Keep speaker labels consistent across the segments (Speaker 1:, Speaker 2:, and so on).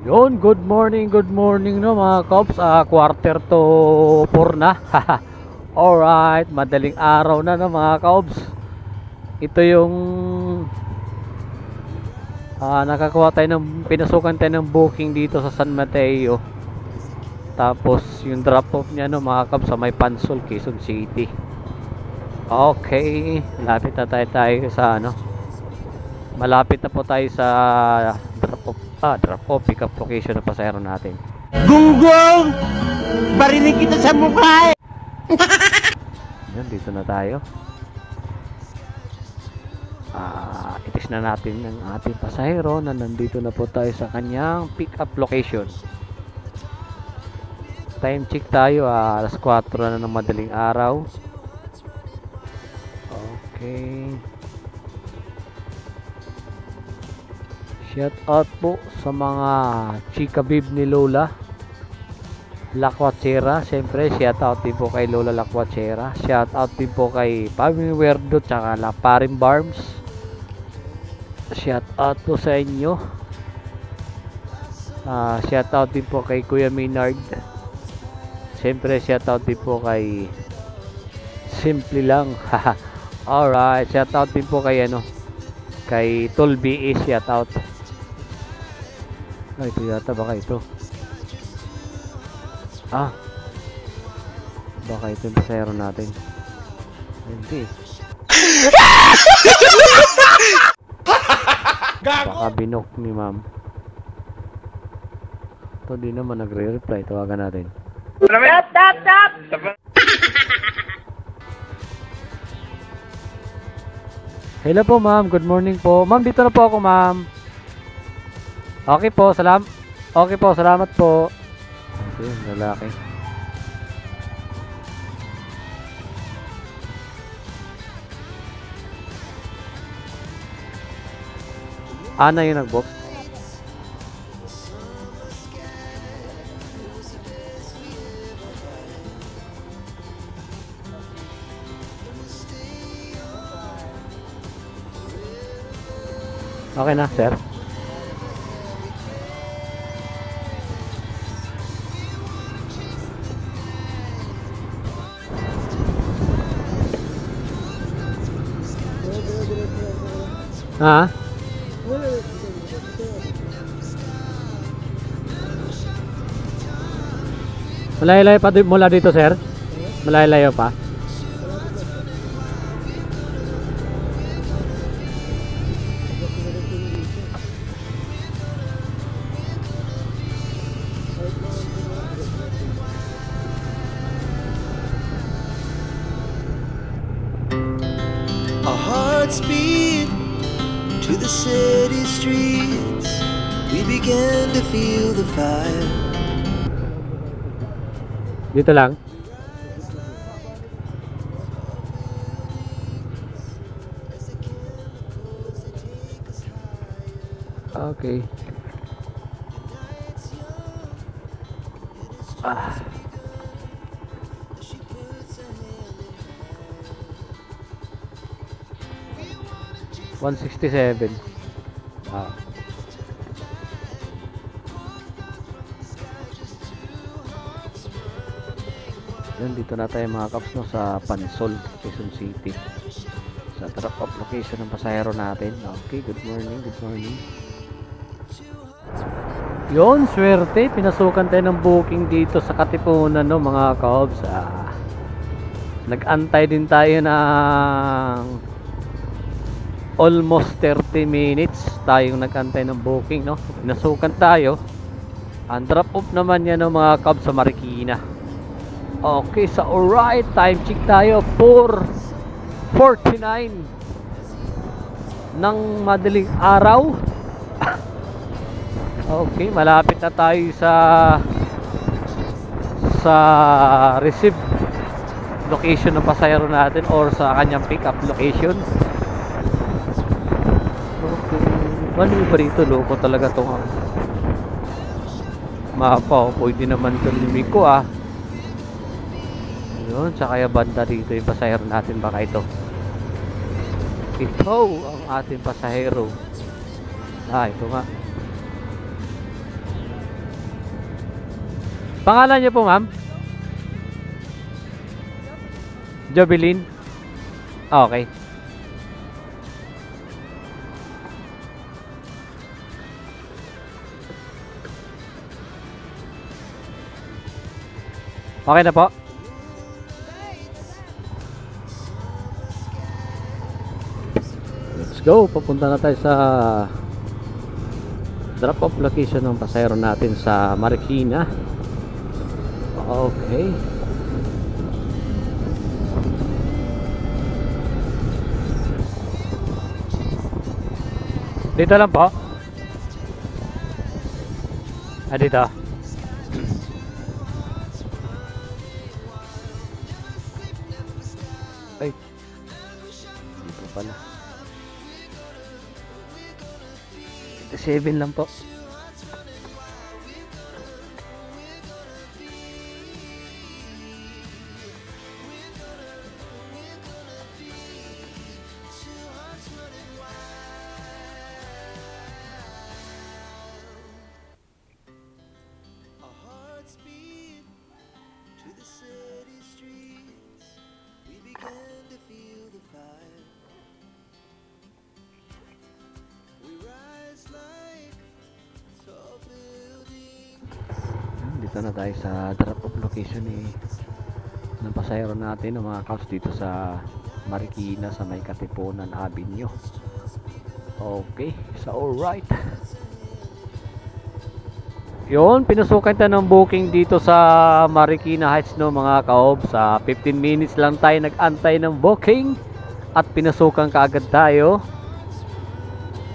Speaker 1: Yun, good morning no mga Kops. Quarter to 4 na. Alright, madaling araw na no mga Kops. Ito yung nakakuha tayo ng, pinasukan tayo ng booking dito sa San Mateo. Tapos yung drop off niya no mga Kops sa may Pansol, Quezon City. Okay, malapit na tayo sa malapit na po tayo sa drop off pick up location ng pasahero natin.
Speaker 2: Gunggong! Barinig kita sa mukha eh!
Speaker 1: Yan, dito na tayo. Itis na natin ang ating pasahero na nandito na po tayo sa kanyang pick up location. Time check tayo, alas 4 na ng madaling araw. Okay. Shout out po sa mga chika bib ni Lola Lakwachera. Siyempre shout out din po kay Lola Lakwachera. Shout out din po kay Paming Werdo tsaka La Parim Barms. Shout out po sa inyo. Shout out din po kay Kuya Maynard. Siyempre shout out din po kay Simple Lang. Alright, shout out din po kay kay Tol BE, shout out. Ito yata, baka ito. Baka ito yung pasahero natin. Hindi. Baka binok ni ma'am. Ito di naman nagre-reply. Tawagan natin. Stop! Hello po ma'am, good morning po. Ma'am, dito na po ako ma'am. Okay po, salamat po. Okay, lalaki. Ana yung nag-book. Okay na, sir. Malayo-layo pa mula dito, sir? Malayo-layo pa?
Speaker 3: Our hearts beat to the city streets. We began to feel the fire.
Speaker 1: Dito lang. Okay. 167. Yan, dito na tayo mga Kaps sa Pansol, Quezon City. Sa drop off location ng pasahero natin. Okay, good morning. Yon, swerte, pinasukan tayo ng booking dito sa Katipunan mga Kaps. Nag-antay din tayo ng almost 30 minutes tayong nag-antay ng booking, pinasukan tayo. Ang drop off naman yan mga Kaps sa Marikina. Okay, sa alright, time check tayo, 4:49 ng madaling araw. Okay, malapit na tayo sa receive location ng pasahero natin or sa kanyang pick up location. Okay, mali ba rito? Loko talaga itong mapa. Pwede naman ito limig ko Yun, sa kaya banda dito yung pasahero natin, baka ito. Ito ang ating pasahero. Ito nga. Pangalan niyo po, ma'am? Jovelyn? Okay. Okay na po. Let's go. Papunta na tayo sa drop-off location ng pasahero natin sa Marikina. Okay. Dito lang po. Dito. Ay. Dito pala. 7 lang po. Dito na tayo sa drop-off location ng pasahero natin, ng mga cops dito sa Marikina sa may Katipunan Avenue. Okay, so alright. Yun, pinasukan tayo ng booking dito sa Marikina Heights, no mga kaob. Sa 15 minutes lang tayo nag-antay ng booking at pinasukan kaagad tayo.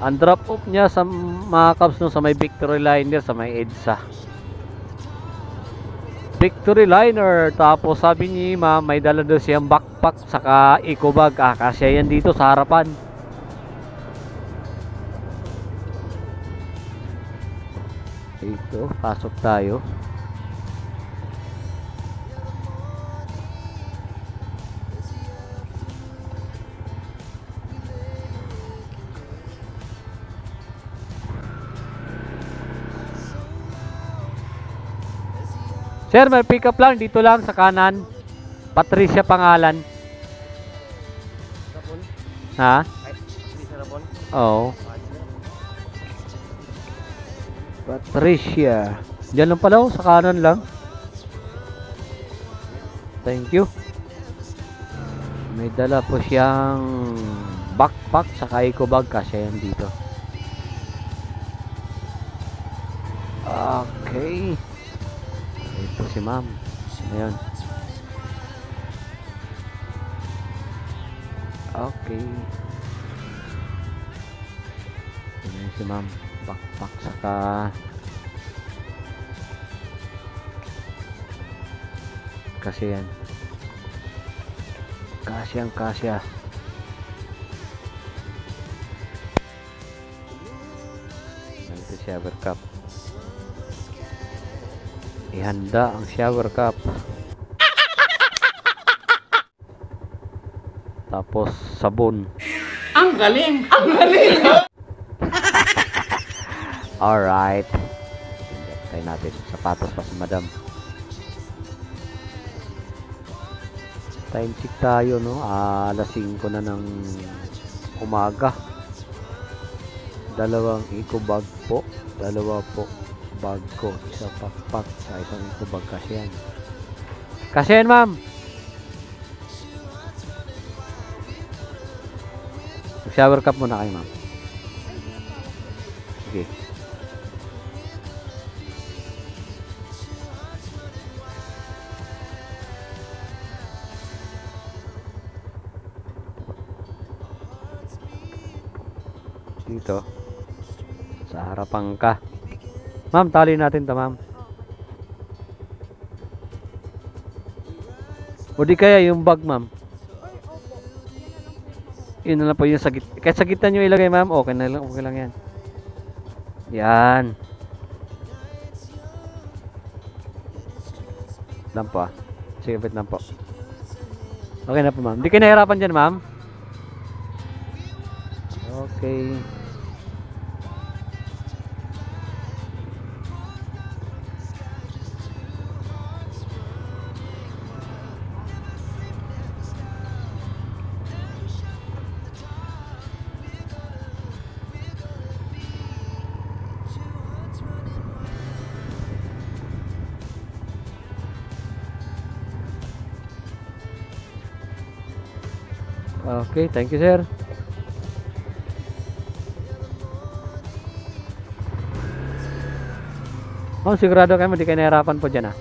Speaker 1: Ang drop-off niya sa mga cops, no, sa may Victory Liner, sa may EDSA. Victory Liner. Tapos sabi ni ma'am, may dala daw siyang backpack saka eco bag. Kasya yan dito sa harapan. Ito, pasok tayo. Sir, may pick up lang dito lang sa kanan. Patricia pangalan. Ha? Oo. Patricia. Diyan lang pala, sa kanan lang. Thank you. May dala po siyang backpack sa eco bag, kasi yan dito. Okay. Ito si ma'am. Ayan. Okay. Ayan si ma'am. Backpack saka kasi yan. Kasyang kasya. Ito shower cup. Ihanda ang shower cup. Tapos sabon.
Speaker 2: Ang galing! Ang galing!
Speaker 1: Alright. Tayo natin. Sapatos pa si madam. Time check tayo, no? Alas 5 na ng umaga. Dalawang eco bag po. Dalawa po bag ko. Isa backpack sa isang eco bag. Kasyan. Kasyan, ma'am. Shower cup muna kayo, ma'am. Sige. Dito. Sa harapan ka. Ma'am, tali natin to, ma'am. O di kaya yung bag, ma'am. Yun na lang po yung sa gitna. Kahit sa gitna nyo ilagay, ma'am. Okay na lang. Okay lang yan. Yan. Lang po, ah. Sige, wait lang po. Okay na po, ma'am. Di kayo nahirapan dyan, ma'am. Okay. Okay, thank you, sir. Oh, sigurado kayo hindi kayo nahirapan po dyan, ah.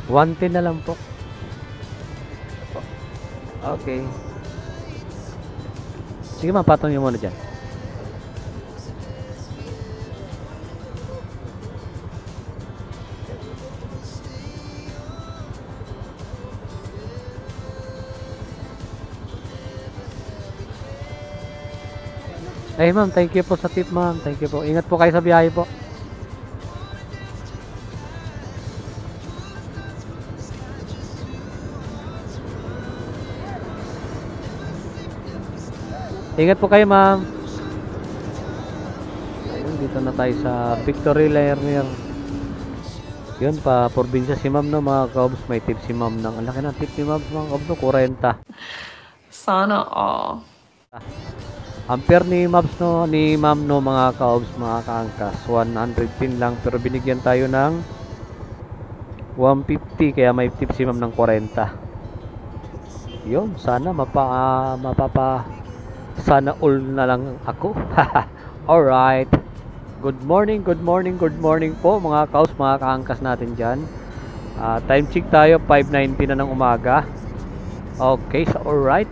Speaker 1: $110 na lang po. Okay. Sige ma'am, patong nyo muna dyan. Ay ma'am, thank you po sa tip ma'am. Thank you po. Ingat po kayo sa biyahe po. Ingat po kayo ma'am. Ayun, dito na tayo sa Victory Lerner. Yun pa, probinsya si ma'am no mga kaobs. May tip si ma'am ng, ang laki ng tip ni ma'am mga kaobs no, 40.
Speaker 4: Sana all.
Speaker 1: Ampere ni Mabs no, ni ma'am no mga kaobs, mga kaangkas, 110 lang pero binigyan tayo ng 150 kaya may tip si ma'am ng 40. Yun, sana sana all na lang ako. Alright. Good morning po mga kaos, mga kaangkas natin dyan. Time check tayo, 5:90 na ng umaga. Okay, so alright.